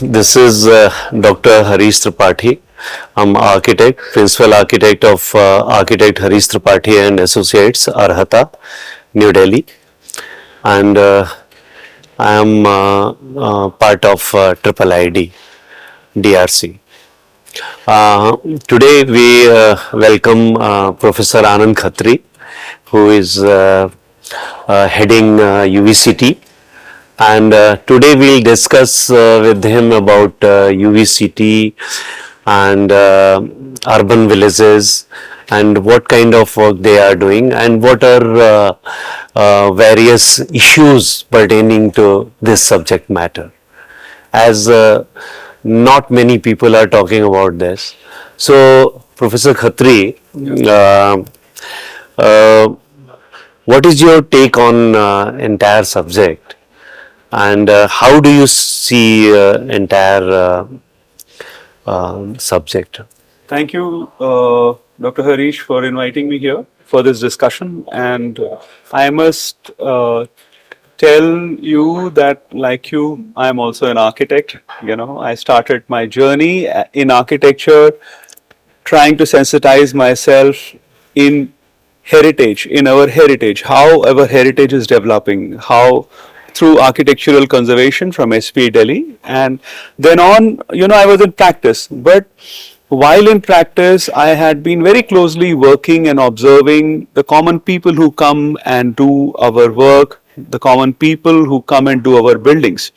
This is Dr. Harish Tripathi. I'm architect, principal architect of Architect Harish Tripathi and Associates, Arhata, New Delhi, and I am part of Triple ID, DRC. Today we welcome Professor Anand Khatri, who is heading UVCT. And today we'll discuss with him about UVCT and urban villages and what kind of work they are doing and what are various issues pertaining to this subject matter. As not many people are talking about this. So, Professor Khatri, what is your take on entire subject? And how do you see entire subject? Thank you, Dr. Harish, for inviting me here for this discussion. And I must tell you that, like you, I am also an architect. I started my journey in architecture, trying to sensitize myself in heritage, in our heritage, how our heritage is developing, how through architectural conservation from SP Delhi, and then on, I was in practice. But while in practice, I had been very closely working and observing the common people who come and do our work, the common people who come and do our buildings.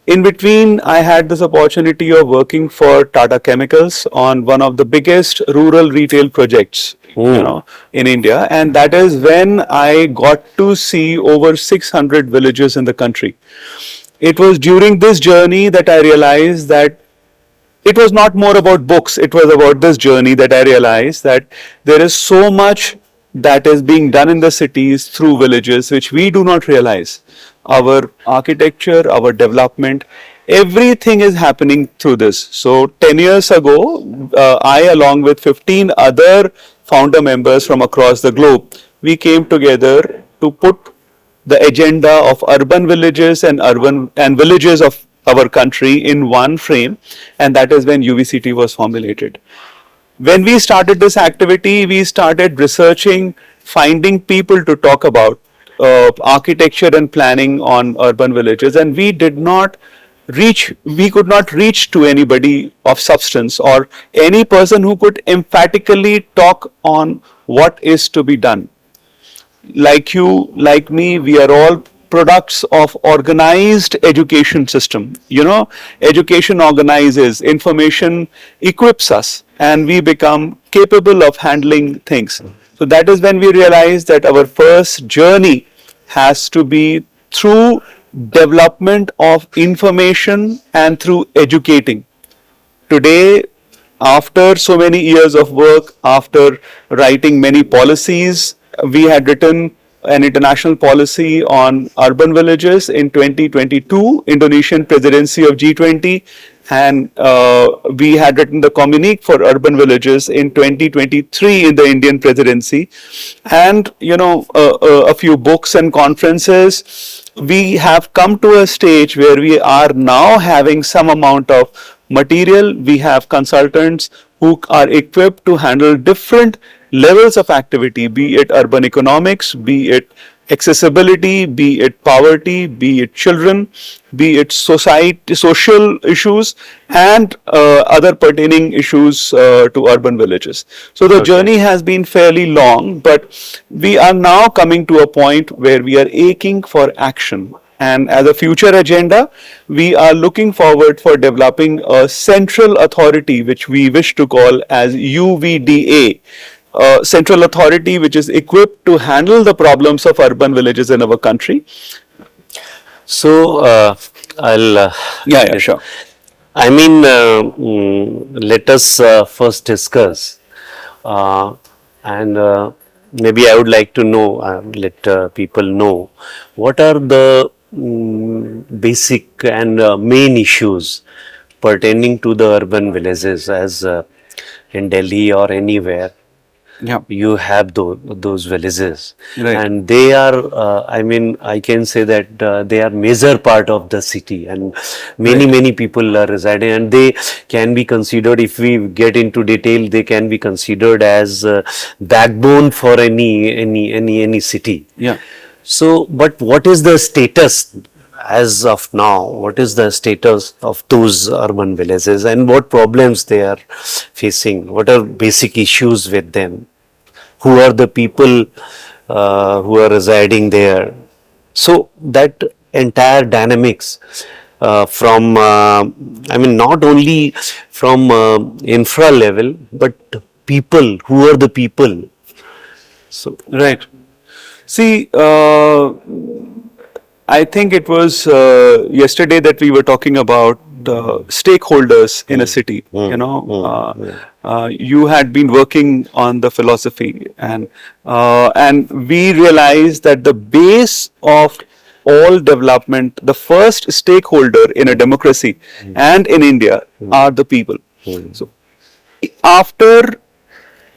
In between, I had this opportunity of working for Tata Chemicals on one of the biggest rural retail projects, in India. And that is when I got to see over 600 villages in the country. It was during this journey that I realized that it was not more about books. It was about this journey that I realized that there is so much that is being done in the cities through villages, which we do not realize. Our architecture, our development, everything is happening through this. So 10 years ago, I along with 15 other founder members from across the globe, we came together to put the agenda of urban villages and villages of our country in one frame, and that is when UVCT was formulated. When we started this activity, we started researching, finding people to talk about architecture and planning on urban villages, and we could not reach to anybody of substance or any person who could emphatically talk on what is to be done. Like you, like me, we are all products of organized education system. Education organizes, information equips us, and we become capable of handling things. So that is when we realize that our first journey has to be through development of information and through educating. Today, after so many years of work, after writing many policies, we had written an international policy on urban villages in 2022, Indonesian presidency of G20, and we had written the communique for urban villages in 2023 in the Indian presidency, and a few books and conferences. We have come to a stage where we are now having some amount of material. We have consultants who are equipped to handle different levels of activity, be it urban economics, be it accessibility, be it poverty, be it children, be it social issues, and other pertaining issues to urban villages. So the journey has been fairly long, but we are now coming to a point where we are aching for action. And as a future agenda, we are looking forward for developing a central authority, which we wish to call as UVDA, central authority which is equipped to handle the problems of urban villages in our country. So, I'll... Sure. I mean, let us first discuss and maybe I would like to know, let people know, what are the basic and main issues pertaining to the urban villages as in Delhi or anywhere. Yeah. you have those villages, Right. and they are, I mean, I can say that they are major part of the city, and Right. many people are residing, and they can be considered, if we get into detail, they can be considered as backbone for any city. Yeah. So, but what is the status as of now? What is the status of those urban villages, and what problems they are facing? What are basic issues with them? Who are the people who are residing there? So that entire dynamics from, I mean, not only from infra level, but people. Who are the people? So, Right. See, I think it was yesterday that we were talking about stakeholders in a city. You had been working on the philosophy, and we realized that the base of all development, the first stakeholder in a democracy and in India are the people. So after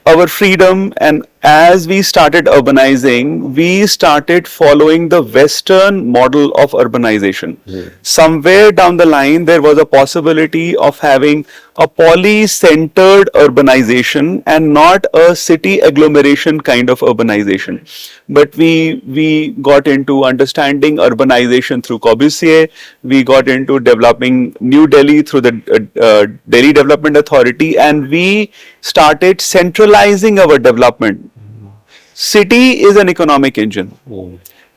our freedom, and as we started urbanizing, we started following the Western model of urbanization. Somewhere down the line, there was a possibility of having a poly-centered urbanization and not a city agglomeration kind of urbanization. But we got into understanding urbanization through Corbusier. We got into developing New Delhi through the Delhi Development Authority, and we started centralizing our development. City is an economic engine.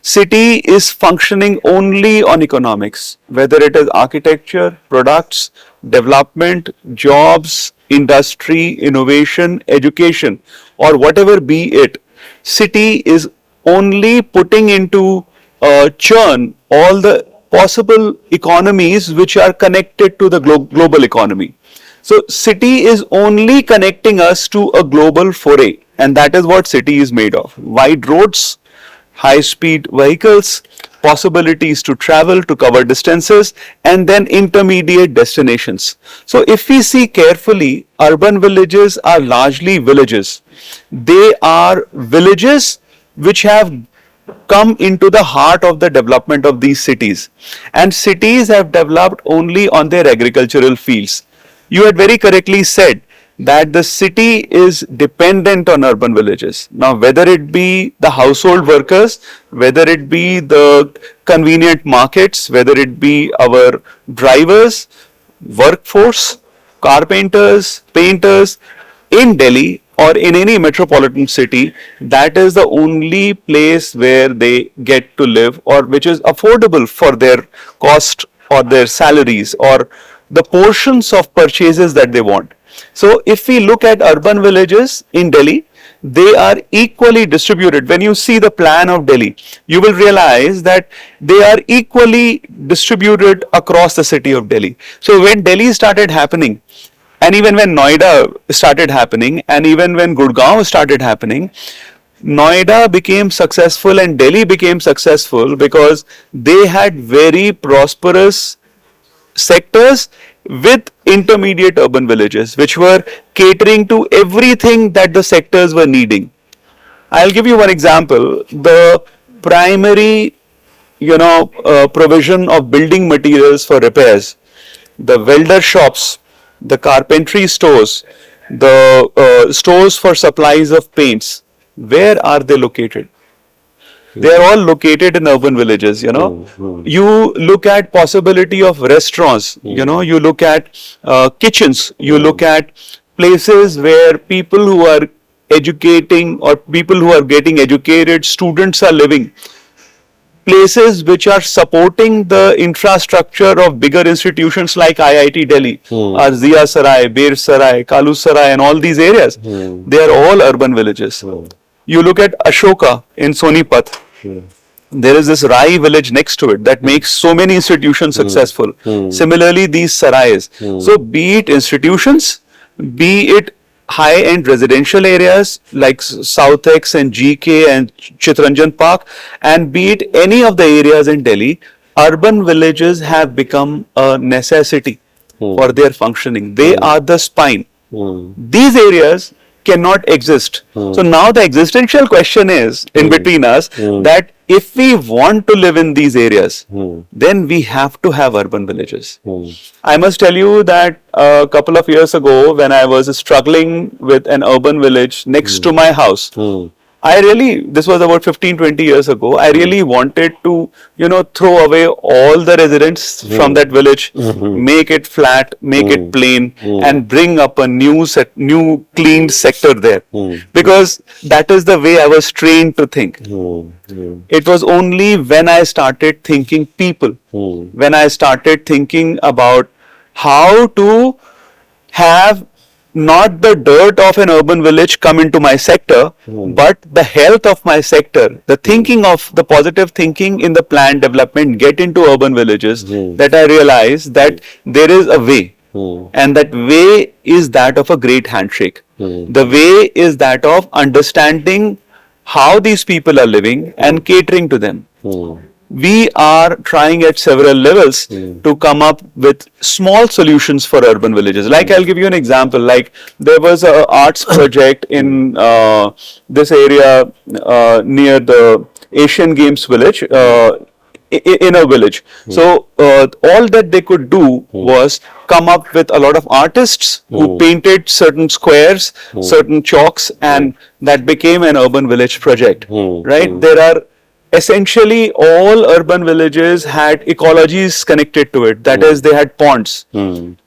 City is functioning only on economics, whether it is architecture, products, development, jobs, industry, innovation, education, or whatever be it. City is only putting into churn all the possible economies which are connected to the global economy. So city is only connecting us to a global foray, and that is what city is made of. Wide roads, high speed vehicles, possibilities to travel, to cover distances, and then intermediate destinations. So if we see carefully, urban villages are largely villages. They are villages which have come into the heart of the development of these cities, and cities have developed only on their agricultural fields. You had very correctly said that the city is dependent on urban villages. Now, whether it be the household workers, whether it be the convenient markets, whether it be our drivers, workforce, carpenters, painters in Delhi or in any metropolitan city, that is the only place where they get to live, or which is affordable for their cost or their salaries or the portions of purchases that they want. So if we look at urban villages in Delhi, they are equally distributed. When you see the plan of Delhi, you will realize that they are equally distributed across the city of Delhi. So when Delhi started happening, and even when Noida started happening, and even when Gurgaon started happening, Noida became successful and Delhi became successful because they had very prosperous sectors with intermediate urban villages which were catering to everything that the sectors were needing. I'll give you one example. The primary, provision of building materials for repairs, the welder shops, the carpentry stores, the stores for supplies of paints, where are they located? They are all located in urban villages. You look at possibility of restaurants, you look at kitchens, you look at places where people who are educating or people who are getting educated, students are living. Places which are supporting the infrastructure of bigger institutions like IIT Delhi, Zia Sarai, Bir Sarai, Kalu Sarai, and all these areas, they are all urban villages. You look at Ashoka in Sonipat, there is this Rai village next to it that makes so many institutions successful. Similarly, these sarais. So, be it institutions, be it high-end residential areas like South X and GK and Chitranjan Park, and be it any of the areas in Delhi, urban villages have become a necessity for their functioning. They are the spine. These areas cannot exist. So now the existential question is in between us that if we want to live in these areas, then we have to have urban villages. I must tell you that a couple of years ago, when I was struggling with an urban village next to my house, this was about 15-20 years ago, I really wanted to, throw away all the residents from that village, make it flat, make it plain, and bring up a new cleaned sector there. Because that is the way I was trained to think. It was only when I started thinking people, when I started thinking about how to have not the dirt of an urban village come into my sector, but the health of my sector, the thinking of the positive thinking in the planned development get into urban villages, that I realized that there is a way. And that way is that of a great handshake. The way is that of understanding how these people are living and catering to them. We are trying at several levels to come up with small solutions for urban villages. Like, I'll give you an example. Like, there was an arts project in this area near the Asian Games village, in a village. So all that they could do was come up with a lot of artists who painted certain squares, certain chalks, and that became an urban village project. Right? There are essentially all urban villages had ecologies connected to it. That is, they had ponds.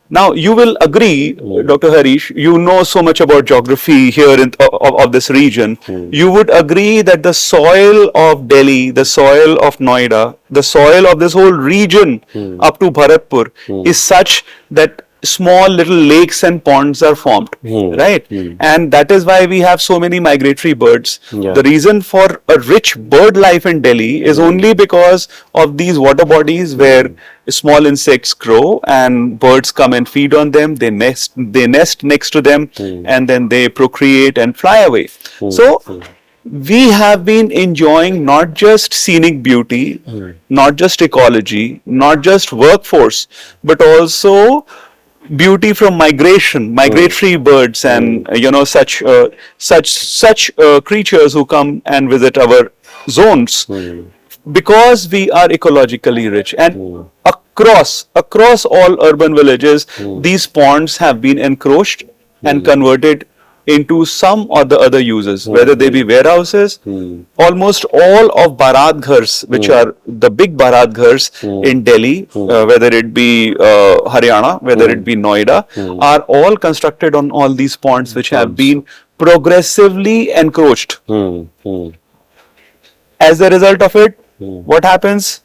Now, you will agree, Dr. Harish, you know so much about geography here of this region. You would agree that the soil of Delhi, the soil of Noida, the soil of this whole region up to Bharatpur is such that small little lakes and ponds are formed, right? And that is why we have so many migratory birds. The reason for a rich bird life in Delhi is only because of these water bodies where small insects grow and birds come and feed on them. They nest next to them, and then they procreate and fly away. So we have been enjoying not just scenic beauty, not just ecology, not just workforce, but also beauty from migratory birds, and such creatures who come and visit our zones, because we are ecologically rich. And across all urban villages, these ponds have been encroached and converted into some or the other uses, whether they be warehouses. Almost all of Bharat Ghars, which are the big Bharat Ghars in Delhi, whether it be Haryana, whether it be Noida, are all constructed on all these ponds, which have been progressively encroached. As a result of it, what happens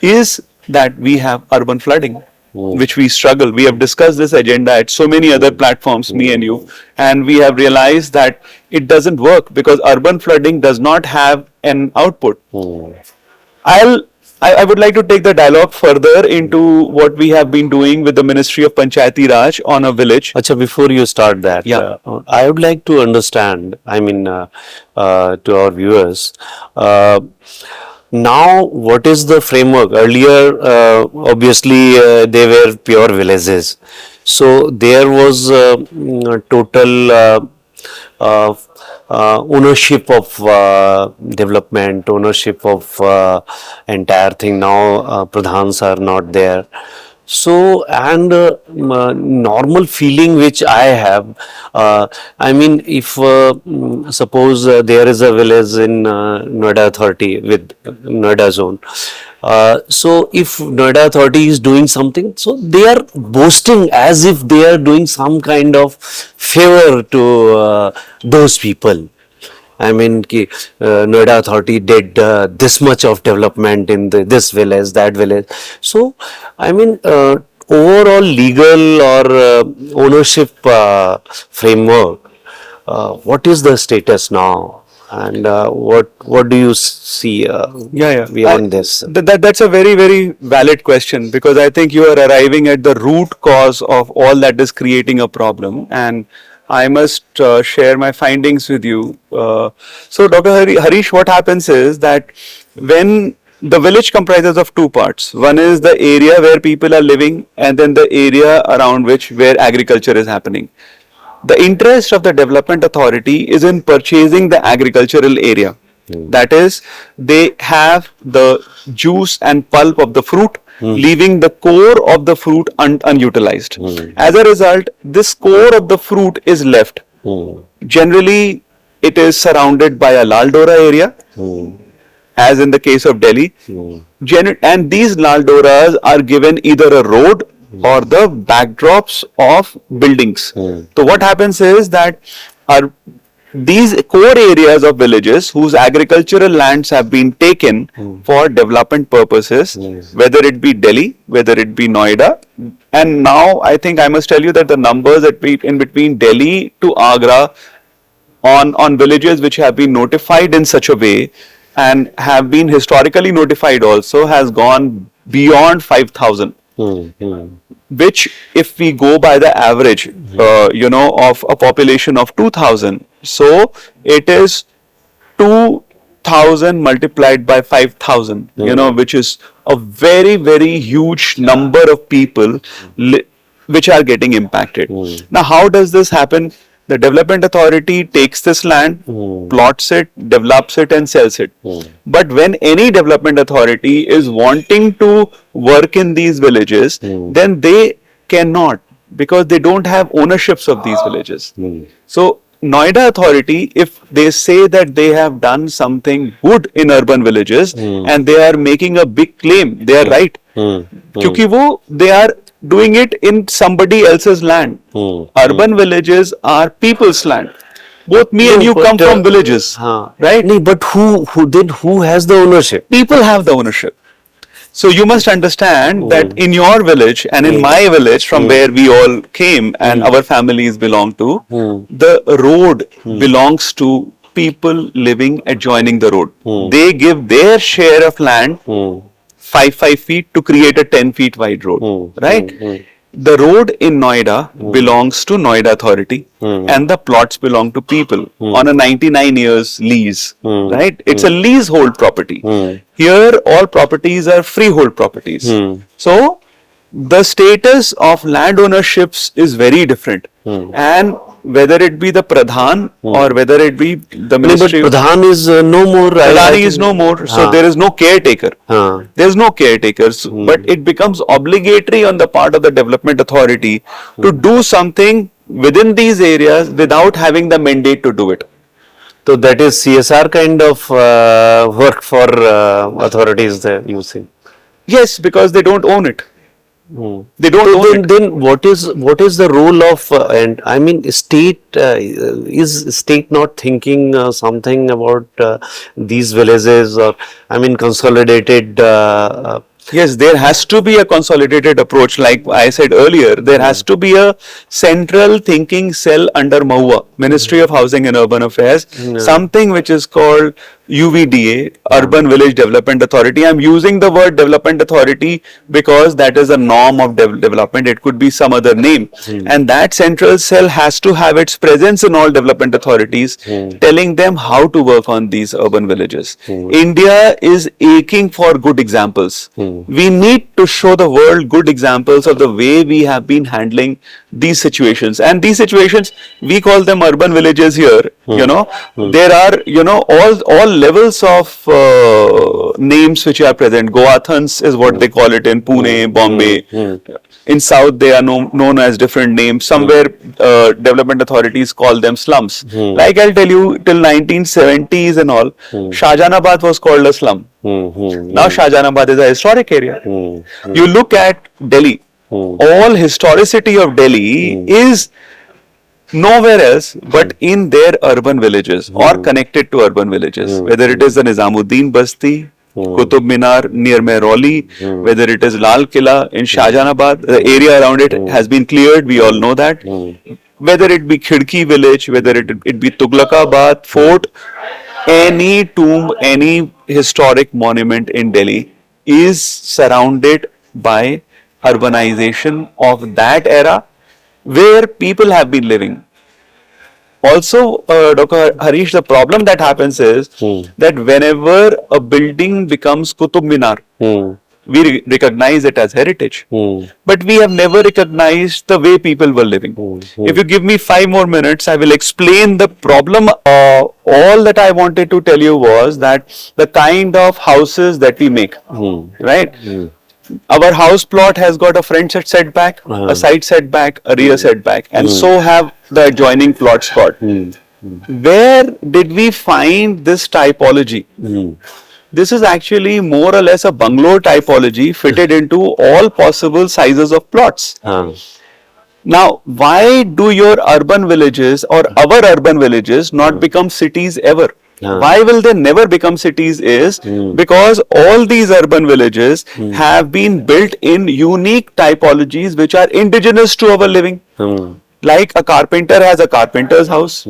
is that we have urban flooding, which we struggle. We have discussed this agenda at so many other platforms, me and you, and we have realized that it doesn't work because urban flooding does not have an output. I would like to take the dialogue further into what we have been doing with the Ministry of Panchayati Raj on a village. Acha, before you start that, I would like to understand, to our viewers, now what is the framework? Earlier, obviously, they were pure villages. So there was total ownership of development, ownership of entire thing. Now pradhans are not there. So, and normal feeling which I have, if suppose there is a village in Noida Authority with Noida zone, so if Noida Authority is doing something, so they are boasting as if they are doing some kind of favor to those people. Noida Authority did this much of development in this village, that village. So, overall legal or ownership framework, what is the status now? And what do you see beyond this? That's a very, very valid question, because I think you are arriving at the root cause of all that is creating a problem. And I must share my findings with you. So, Dr. Harish, what happens is that when the village comprises of two parts, one is the area where people are living, and then the area around where agriculture is happening. The interest of the development authority is in purchasing the agricultural area. That is, they have the juice and pulp of the fruit, leaving the core of the fruit unutilized. As a result, this core of the fruit is left. Generally, it is surrounded by a Lal Dora area, as in the case of Delhi. And these Lal Doras are given either a road or the backdrops of buildings. So what happens is that these core areas of villages whose agricultural lands have been taken for development purposes, whether it be Delhi, whether it be Noida, and now I think I must tell you that the numbers in between Delhi to Agra on villages which have been notified in such a way and have been historically notified also has gone beyond 5,000. Which, if we go by the average, of a population of 2,000, so it is 2,000 multiplied by 5,000, which is a very, very huge number of people which are getting impacted. Now, how does this happen? The development authority takes this land, plots it, develops it and sells it. But when any development authority is wanting to work in these villages, then they cannot, because they don't have ownerships of these villages. So Noida authority, if they say that they have done something good in urban villages and they are making a big claim, they are right. Because they are doing it in somebody else's land. Urban villages are people's land. Both me and you come from villages, right? No, but who has the ownership? People have the ownership. So you must understand that in your village and in my village from where we all came and our families belong to, the road belongs to people living adjoining the road. They give their share of land 5 feet to create a 10 feet wide road, right? The road in Noida belongs to Noida authority and the plots belong to people on a 99 years lease, right? It's a leasehold property. Here all properties are freehold properties. So the status of land ownerships is very different. And whether it be the Pradhan or whether it be the Ministry. But Pradhan is no more. Pradhan is no more, so there is no caretaker. There is no caretakers, but it becomes obligatory on the part of the development authority to do something within these areas without having the mandate to do it. So that is CSR kind of work for authorities there, you see. Yes, because they don't own it. They don't own it. Then what is the role of and I mean state is state not thinking something about these villages, or I mean consolidated Yes, there has to be a consolidated approach. Like I said earlier, there has to be a central thinking cell under MOHUA, Ministry of Housing and Urban Affairs, something which is called UVDA, Urban Village Development Authority. I'm using the word development authority because that is a norm of development. It could be some other name. And that central cell has to have its presence in all development authorities, telling them how to work on these urban villages. India is aching for good examples. We need to show the world good examples of the way we have been handling these situations. And these situations, we call them urban villages here. There are, all levels of names which are present. Goathans is what they call it in Pune, Bombay. In South, they are known as different names. Somewhere, development authorities call them slums. Like I'll tell you, till 1970s and all, Shahjahanabad was called a slum. Now Shahjahanabad is a historic area. You look at Delhi. All historicity of Delhi is nowhere else but in their urban villages or connected to urban villages. Whether it is the Nizamuddin Basti, Qutub Minar near Mehrauli, whether it is Lal Killa in Shahjahanabad, the area around it has been cleared, we all know that. Whether it be Khidki village, whether it be Tughlakabad fort, any tomb, any historic monument in Delhi is surrounded by urbanization of that era where people have been living. Also, Dr. Harish, the problem that happens is that whenever a building becomes Qutub Minar, we recognize it as heritage. Hmm. But we have never recognized the way people were living. If you give me 5 more minutes, I will explain the problem. All that I wanted to tell you was that the kind of houses that we make, right? Our house plot has got a front setback, a side setback, a rear setback, and so have the adjoining plots got. Where did we find this typology? This is actually more or less a bungalow typology fitted into all possible sizes of plots. Now, why do your urban villages or our urban villages not become cities ever? Why will they never become cities is because all these urban villages have been built in unique typologies which are indigenous to our living. Like a carpenter has a carpenter's house,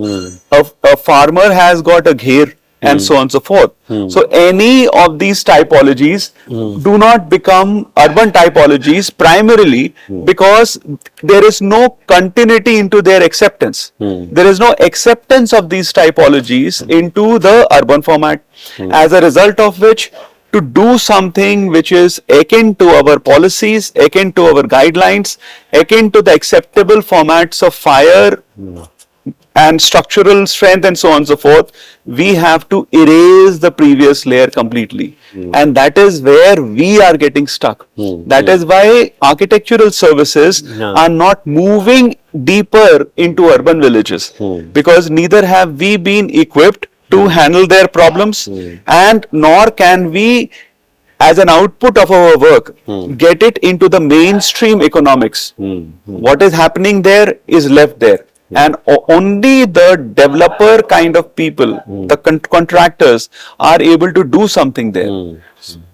a farmer has got a gher, and so on and so forth. So any of these typologies do not become urban typologies primarily because there is no continuity into their acceptance. There is no acceptance of these typologies into the urban format, as a result of which to do something which is akin to our policies, akin to our guidelines, akin to the acceptable formats of fire and structural strength and so on and so forth, we have to erase the previous layer completely. And that is where we are getting stuck. That is why architectural services are not moving deeper into urban villages, because neither have we been equipped to handle their problems, and nor can we, as an output of our work, get it into the mainstream economics. What is happening there is left there. And only the developer kind of people, the contractors, are able to do something there.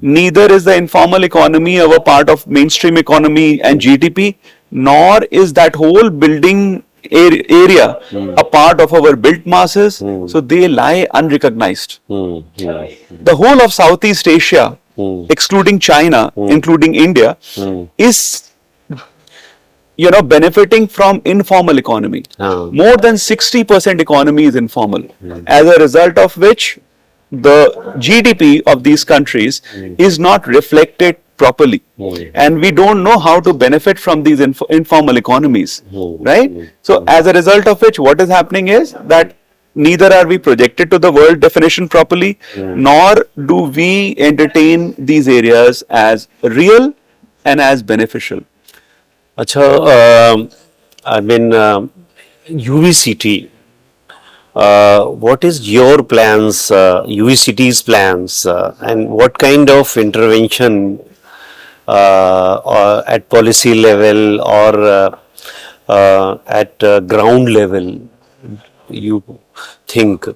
Neither is the informal economy a part of mainstream economy and GDP, nor is that whole building area a part of our built masses. So they lie unrecognized. The whole of Southeast Asia, excluding China, including India, is benefiting from informal economy. More than 60% economy is informal. As a result of which, the GDP of these countries is not reflected properly. And we don't know how to benefit from these informal economies. Right? So, as a result of which, what is happening is that neither are we projected to the world definition properly, nor do we entertain these areas as real and as beneficial. Acha, I mean, UVCT, what is your plans, UVCT's plans, and what kind of intervention at policy level or at ground level you think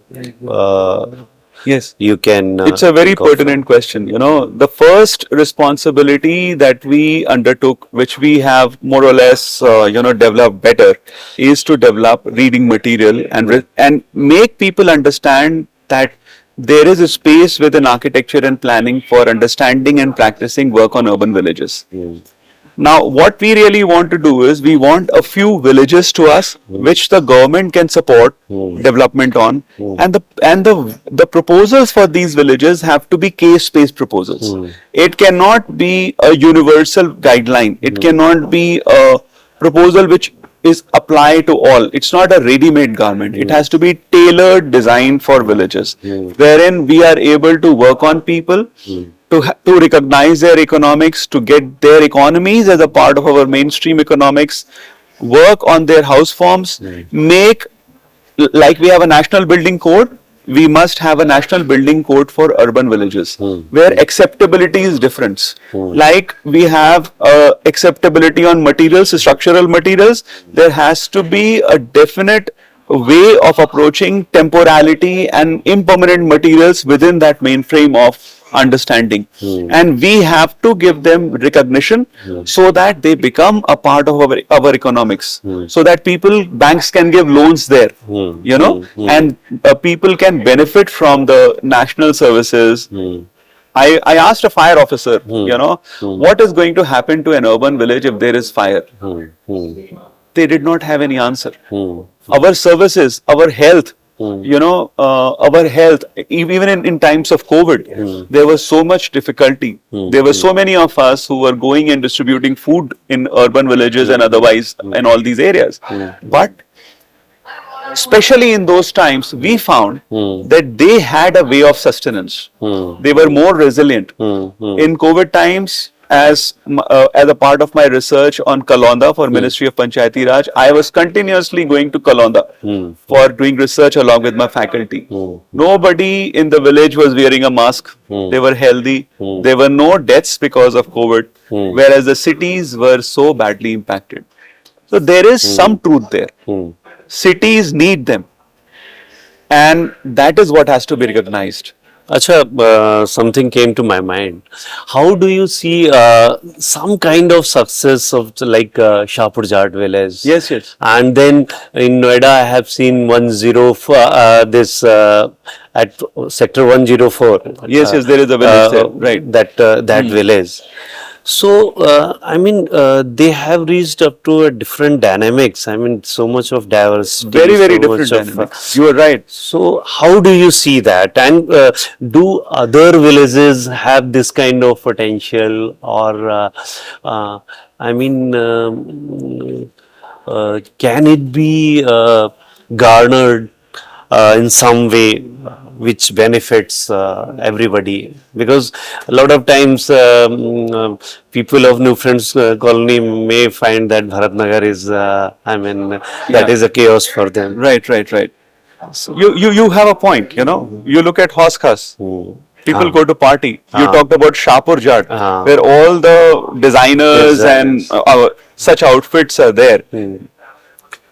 Yes, you can? it's a very think of? pertinent question. The first responsibility that we undertook, which we have more or less, developed better, is to develop reading material and make people understand that there is a space within architecture and planning for understanding and practicing work on urban villages. Now, what we really want to do is we want a few villages to us which the government can support development on, and the proposals for these villages have to be case-based proposals. It cannot be a universal guideline. It cannot be a proposal which is applied to all. It's not a ready-made garment. It has to be tailored, designed for villages, wherein we are able to work on people, to recognize their economics, to get their economies as a part of our mainstream economics, work on their house forms, make, like we have a national building code, we must have a national building code for urban villages, where acceptability is different. Like we have acceptability on materials, structural materials, there has to be a definite way of approaching temporality and impermanent materials within that mainframe of understanding, and we have to give them recognition so that they become a part of our economics, so that banks can give loans there, and people can benefit from the national services. I asked a fire officer, what is going to happen to an urban village if there is fire? They did not have any answer. Our services, our health, our health, even in times of COVID, there was so much difficulty. There were so many of us who were going and distributing food in urban villages and otherwise in all these areas. But especially in those times, we found that they had a way of sustenance. They were more resilient. In COVID times, as a part of my research on Kalonda for Ministry of Panchayati Raj, I was continuously going to Kalonda for doing research along with my faculty. Nobody in the village was wearing a mask. They were healthy. There were no deaths because of COVID, whereas the cities were so badly impacted. So there is some truth there. Cities need them, and that is what has to be recognized. Acha, something came to my mind. How do you see some kind of success of Shahpur Jat village? Yes, yes. And then in Noida, I have seen 104, this at sector 104. Yes, yes, there is a village there, right? That village. So, they have reached up to a different dynamics. I mean, so much of diversity. Very, very so different much dynamics. You are right. So, how do you see that? And do other villages have this kind of potential, or can it be garnered in some way which benefits everybody? Because a lot of times people of New Friends Colony may find that Bharatnagar is, that is a chaos for them. Right, right, right. So you have a point, You look at Hoskas. People go to party. You talked about Shahpur Jat, where all the designers and such outfits are there.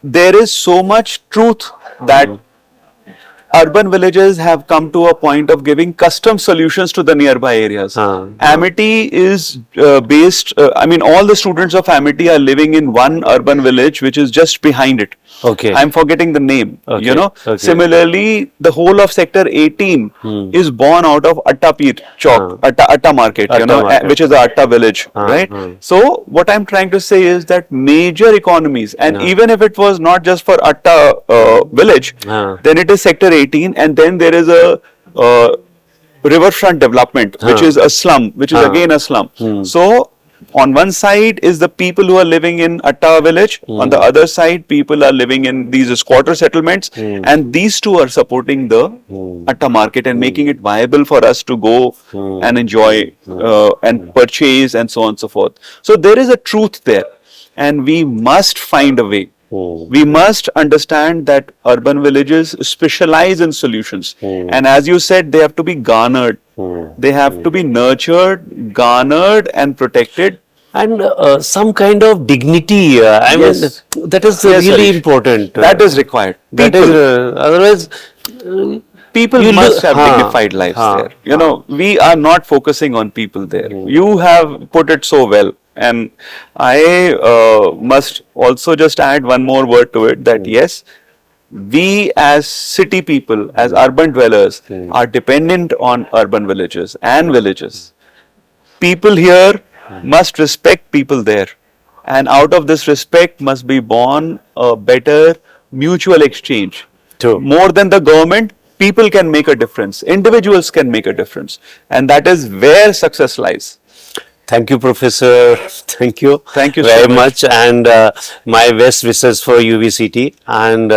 There is so much truth that urban villages have come to a point of giving custom solutions to the nearby areas. Amity is based, all the students of Amity are living in one urban village which is just behind it. Okay. I'm forgetting the name, Okay. Similarly, the whole of sector 18 is born out of Atta Peer Chowk, Atta Market, Market. which is the Atta village, right? So, what I'm trying to say is that major economies, and even if it was not just for Atta village, then it is sector 18, and then there is a riverfront development, which is a slum, which is again a slum. So, on one side is the people who are living in Atta village, on the other side people are living in these squatter settlements, and these two are supporting the Atta market and making it viable for us to go and enjoy and purchase and so on and so forth. So there is a truth there, and we must find a way. We must understand that urban villages specialize in solutions, and as you said, they have to be garnered. They have to be nurtured, garnered and protected. And some kind of dignity, Yes. that is Yes, really Harish. important. That is required. That is, otherwise, People you must lo- have dignified lives there. We are not focusing on people there. You have put it so well. And I must also just add one more word to it, that yes, we as city people, as urban dwellers, are dependent on urban villages and villages. People here must respect people there. And out of this respect must be born a better mutual exchange. True. More than the government, people can make a difference. Individuals can make a difference. And that is where success lies. Thank you, Professor. Thank you. Thank you so very much. much. And my best wishes for UVCT. And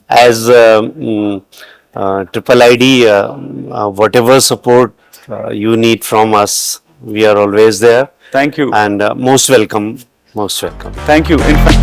as Triple ID, whatever support you need from us, we are always there. Thank you. And most welcome. Most welcome. Thank you. In fact,